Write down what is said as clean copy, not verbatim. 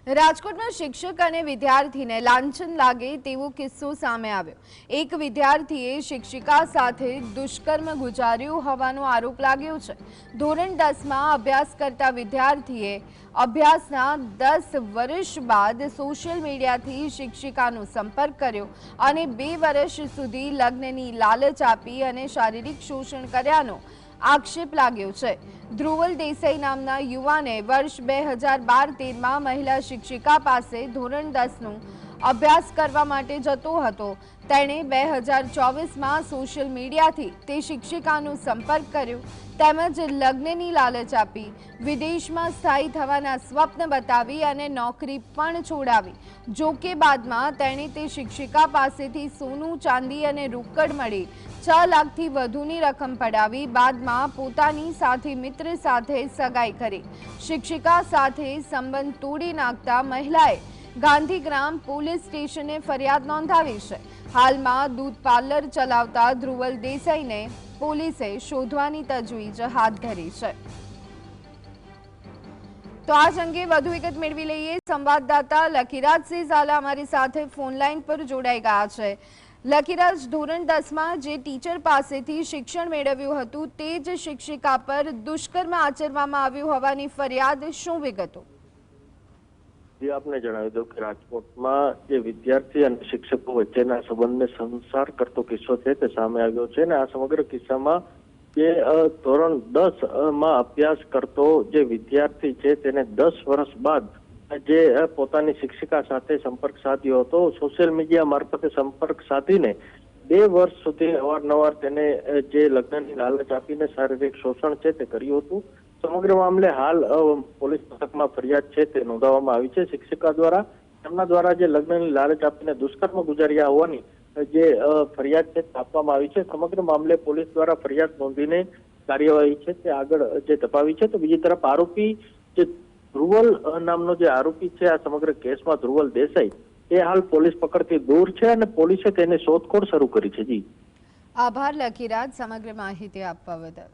રાજકોટમાં શિક્ષક અને વિદ્યાર્થીને લાંછન લાગે તેવો કિસ્સો સામે આવ્યો। એક વિદ્યાર્થીએ શિક્ષિકા સાથે દુષ્કર્મ ગુજાર્યું હોવાનો આરોપ લાગ્યો છે। ધોરણ 10માં અભ્યાસ કરતા વિદ્યાર્થીએ અભ્યાસના 10 વર્ષ બાદ સોશિયલ મીડિયાથી શિક્ષિકાનો સંપર્ક કર્યો અને 2 વર્ષ સુધી લગ્નની લાલચ આપી અને શારીરિક શોષણ કર્યાનો આક્ષેપ લાગ્યો છે। ધ્રુવલ દેસાઈ નામના યુવાને વર્ષ 2012-13માં મહિલા શિક્ષિકા પાસે ધોરણ 10નું અભ્યાસ કરવા માટે જતો હતો। તેણે 2024માં સોશિયલ મીડિયાથી તે શિક્ષિકાનો સંપર્ક કર્યો તેમજ લગ્નની લાલચ આપી વિદેશમાં સ્થાયી થવાના સ્વપ્ન બતાવી અને નોકરી પણ છોડાવી। જો કે બાદમાં તેણે તે શિક્ષિકા પાસેથી સોનું ચાંદી અને રોકડ મળી 6 લાખથી વધુની રકમ પડાવી બાદમાં પોતાની સાથી મિત્ર સાથે સગાઈ કરી। શિક્ષિકા સાથે સંબંધ તોડી નાખતા મહિલાએ ગાંધીગ્રામ પોલીસ સ્ટેશને ફરિયાદ નોંધાવી છે। હાલમાં દૂધ પાર્લર ચલાવતા ધ્રુવલ દેસાઈને પોલીસે શોધવાની તજવીજ હાથ ધરી છે। તો આ અંગે વધુ વિગત મેળવી લઈએ। સંવાદદાતા લકીરાજસિંહ ઝાલા અમારી સાથે ફોન લાઈન પર જોડાઈ ગયા છે। લકીરાજ, ધોરણ 10માં જે ટીચર પાસેથી શિક્ષણ મેળવ્યું હતું તે જ શિક્ષિકા પર દુષ્કર્મ આચરવામાં આવ્યું હોવાની ફરિયાદ, શું વિગતો? આપને જણાવી દઉં કે રાજકોટમાં જે વિદ્યાર્થી અને શિક્ષકો વચ્ચેના સંબંધને સંસાર કરતો કિસ્સો છે તે સામે આવ્યો છે અને આ સમગ્ર કિસ્સામાં જે ધોરણ 10માં અભ્યાસ કરતો જે વિદ્યાર્થી છે તેને 10 વર્ષ બાદ જે પોતાની શિક્ષિકા સાથે સંપર્ક સાધ્યો હતો। સોશિયલ મીડિયા મારફતે સંપર્ક સાધીને 2 વર્ષ સુધી અવારનવાર તેને જે લગ્નની લાલચ આપીને શારીરિક શોષણ છે તે કર્યું હતું। સમગ્ર મામલે હાલ પોલીસ મથકમાં ફરિયાદ છે તે નોંધાવવામાં આવી છે। શિક્ષિકા દ્વારા તેમના દ્વારા જે લગ્નની લાલચ આપીને દુષ્કર્મ ગુજાર્યા હોવાની જે ફરિયાદ છે આપવામાં આવી છે। સમગ્ર મામલે પોલીસ દ્વારા ફરિયાદ નોંધીને કાર્યવાહી છે તે આગળ જે ધપાવી છે। તો બીજી તરફ આરોપી જે ધ્રુવલ નામનો જે આરોપી છે આ સમગ્ર કેસમાં ધ્રુવલ દેસાઈ એ હાલ પોલીસ પકડથી દૂર છે અને પોલીસે તેની શોધખોળ શરૂ કરી છે। જી આભાર લકીરાજ સમગ્ર માહિતી આપવા બદલ।